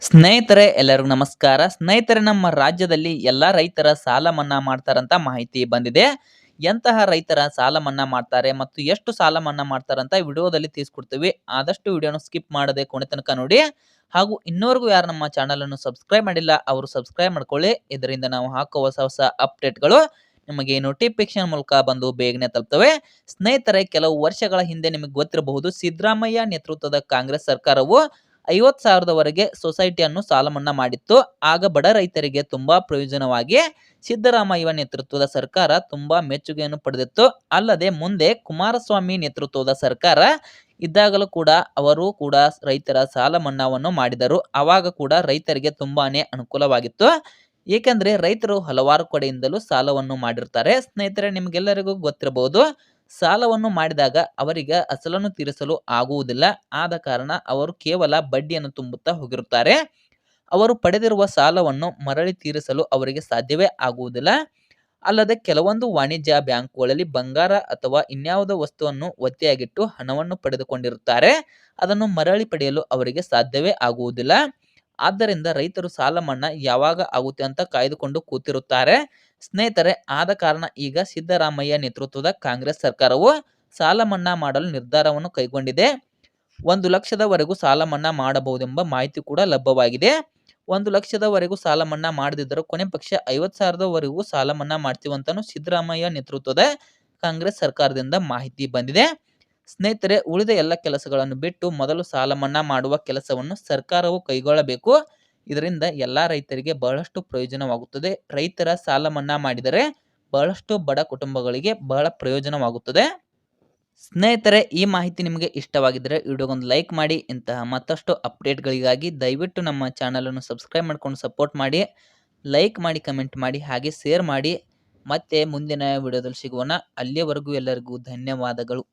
ಸ್ನೇಹಿತರೆ ಎಲ್ಲರಿಗೂ ನಮಸ್ಕಾರ. ಸ್ನೇಹಿತರೆ ನಮ್ಮ ರಾಜ್ಯದಲ್ಲಿ ಎಲ್ಲಾ ರೈತರ ಸಾಲ ಮನ್ನಾ ಮಾಡ್ತಾರಂತ ಮಾಹಿತಿ ಬಂದಿದೆ. ಎಂತಹ ರೈತರ ಸಾಲ ಮನ್ನಾ ಮಾಡ್ತಾರೆ ಮತ್ತು ಎಷ್ಟು ಸಾಲ ಮನ್ನಾ ಮಾಡ್ತಾರಂತ ವಿಡಿಯೋದಲ್ಲಿ ತಿಳಿಸ್ಕೊಡ್ತೀವಿ. ಆದಷ್ಟು ವಿಡಿಯೋನ ಸ್ಕಿಪ್ ಮಾಡದೆ ಕೊನೆ ತನಕ ನೋಡಿ. ಹಾಗೂ ಇನ್ನೂವರೆಗೂ ಯಾರು ನಮ್ಮ ಚಾನಲ್ ಅನ್ನು ಸಬ್ಸ್ಕ್ರೈಬ್ ಮಾಡಿಲ್ಲ ಅವರು ಸಬ್ಸ್ಕ್ರೈಬ್ ಮಾಡ್ಕೊಳ್ಳಿ. ಇದರಿಂದ ನಾವು ಹಾಕುವ ಹೊಸ ಹೊಸ ಅಪ್ಡೇಟ್ಗಳು ನಿಮಗೆ ನೋಟಿಫಿಕೇಶನ್ ಮೂಲಕ ಬಂದು ಬೇಗನೆ ತಲುಪ್ತವೆ. ಸ್ನೇಹಿತರೆ ಕೆಲವು ವರ್ಷಗಳ ಹಿಂದೆ ನಿಮಗೆ ಗೊತ್ತಿರಬಹುದು ಸಿದ್ದರಾಮಯ್ಯ ನೇತೃತ್ವದ ಕಾಂಗ್ರೆಸ್ ಸರ್ಕಾರವು 50,000ವರೆಗೆ ಸೊಸೈಟಿಯನ್ನು ಸಾಲ ಮನ್ನಾ ಮಾಡಿತ್ತು. ಆಗ ಬಡ ರೈತರಿಗೆ ತುಂಬಾ ಪ್ರಯೋಜನವಾಗಿ ಸಿದ್ದರಾಮಯ್ಯ ನೇತೃತ್ವದ ಸರ್ಕಾರ ತುಂಬಾ ಮೆಚ್ಚುಗೆಯನ್ನು ಪಡೆದಿತ್ತು. ಅಲ್ಲದೆ ಮುಂದೆ ಕುಮಾರಸ್ವಾಮಿ ನೇತೃತ್ವದ ಸರ್ಕಾರ ಇದ್ದಾಗಲೂ ಕೂಡ ಅವರು ಕೂಡ ರೈತರ ಸಾಲ ಮನ್ನಾವನ್ನು ಮಾಡಿದರು. ಆವಾಗ ಕೂಡ ರೈತರಿಗೆ ತುಂಬಾನೇ ಅನುಕೂಲವಾಗಿತ್ತು. ಏಕೆಂದ್ರೆ ರೈತರು ಹಲವಾರು ಕಡೆಯಿಂದಲೂ ಸಾಲವನ್ನು ಮಾಡಿರ್ತಾರೆ. ಸ್ನೇಹಿತರೆ ನಿಮಗೆಲ್ಲರಿಗೂ ಗೊತ್ತಿರಬಹುದು ಸಾಲವನ್ನು ಮಾಡಿದಾಗ ಅವರಿಗೆ ಅಸಲನ್ನು ತೀರಿಸಲು ಆಗುವುದಿಲ್ಲ. ಆದ ಕಾರಣ ಅವರು ಕೇವಲ ಬಡ್ಡಿಯನ್ನು ತುಂಬುತ್ತಾ ಹೋಗಿರುತ್ತಾರೆ. ಅವರು ಪಡೆದಿರುವ ಸಾಲವನ್ನು ಮರಳಿ ತೀರಿಸಲು ಅವರಿಗೆ ಸಾಧ್ಯವೇ ಆಗುವುದಿಲ್ಲ. ಅಲ್ಲದೆ ಕೆಲವೊಂದು ವಾಣಿಜ್ಯ ಬ್ಯಾಂಕುಗಳಲ್ಲಿ ಬಂಗಾರ ಅಥವಾ ಇನ್ಯಾವುದೋ ವಸ್ತುವನ್ನು ಒತ್ತೆಯಾಗಿಟ್ಟು ಹಣವನ್ನು ಪಡೆದುಕೊಂಡಿರುತ್ತಾರೆ. ಅದನ್ನು ಮರಳಿ ಪಡೆಯಲು ಅವರಿಗೆ ಸಾಧ್ಯವೇ ಆಗುವುದಿಲ್ಲ. ಆದ್ದರಿಂದ ರೈತರು ಸಾಲ ಮನ್ನಾ ಯಾವಾಗ ಆಗುತ್ತೆ ಅಂತ ಕಾಯ್ದುಕೊಂಡು ಕೂತಿರುತ್ತಾರೆ. ಸ್ನೇಹಿತರೆ ಆದ ಕಾರಣ ಈಗ ಸಿದ್ದರಾಮಯ್ಯ ನೇತೃತ್ವದ ಕಾಂಗ್ರೆಸ್ ಸರ್ಕಾರವು ಸಾಲ ಮನ್ನಾ ಮಾಡಲು ನಿರ್ಧಾರವನ್ನು ಕೈಗೊಂಡಿದೆ. 1,00,000ವರೆಗೂ ಸಾಲ ಮನ್ನಾ ಮಾಡಬಹುದೆಂಬ ಮಾಹಿತಿ ಕೂಡ ಲಭ್ಯವಾಗಿದೆ. 1,00,000ವರೆಗೂ ಸಾಲ ಮನ್ನಾ ಮಾಡದಿದ್ದರೂ ಕೊನೆ ಪಕ್ಷ 50,000ವರೆಗೂ ಸಾಲ ಮನ್ನಾ ಮಾಡ್ತೀವಂತನೂ ಸಿದ್ದರಾಮಯ್ಯ ನೇತೃತ್ವದ ಕಾಂಗ್ರೆಸ್ ಸರ್ಕಾರದಿಂದ ಮಾಹಿತಿ ಬಂದಿದೆ. ಸ್ನೇಹಿತರೆ ಉಳಿದ ಎಲ್ಲ ಕೆಲಸಗಳನ್ನು ಬಿಟ್ಟು ಮೊದಲು ಸಾಲ ಮನ್ನಾ ಮಾಡುವ ಕೆಲಸವನ್ನು ಸರ್ಕಾರವು ಕೈಗೊಳ್ಳಬೇಕು. ಇದರಿಂದ ಎಲ್ಲಾ ರೈತರಿಗೆ ಬಹಳಷ್ಟು ಪ್ರಯೋಜನವಾಗುತ್ತದೆ. ರೈತರ ಸಾಲ ಮನ್ನಾ ಮಾಡಿದರೆ ಬಹಳಷ್ಟು ಬಡ ಕುಟುಂಬಗಳಿಗೆ ಬಹಳ ಪ್ರಯೋಜನವಾಗುತ್ತದೆ. ಸ್ನೇಹಿತರೆ ಈ ಮಾಹಿತಿ ನಿಮಗೆ ಇಷ್ಟವಾಗಿದ್ದರೆ ವಿಡಿಯೋಗೊಂದು ಲೈಕ್ ಮಾಡಿ. ಇಂತಹ ಮತ್ತಷ್ಟು ಅಪ್ಡೇಟ್ಗಳಿಗಾಗಿ ದಯವಿಟ್ಟು ನಮ್ಮ ಚಾನಲನ್ನು ಸಬ್ಸ್ಕ್ರೈಬ್ ಮಾಡ್ಕೊಂಡು ಸಪೋರ್ಟ್ ಮಾಡಿ. ಲೈಕ್ ಮಾಡಿ, ಕಮೆಂಟ್ ಮಾಡಿ, ಹಾಗೆ ಶೇರ್ ಮಾಡಿ. ಮತ್ತೆ ಮುಂದಿನ ವಿಡಿಯೋದಲ್ಲಿ ಸಿಗೋಣ. ಅಲ್ಲಿಯವರೆಗೂ ಎಲ್ಲರಿಗೂ ಧನ್ಯವಾದಗಳು.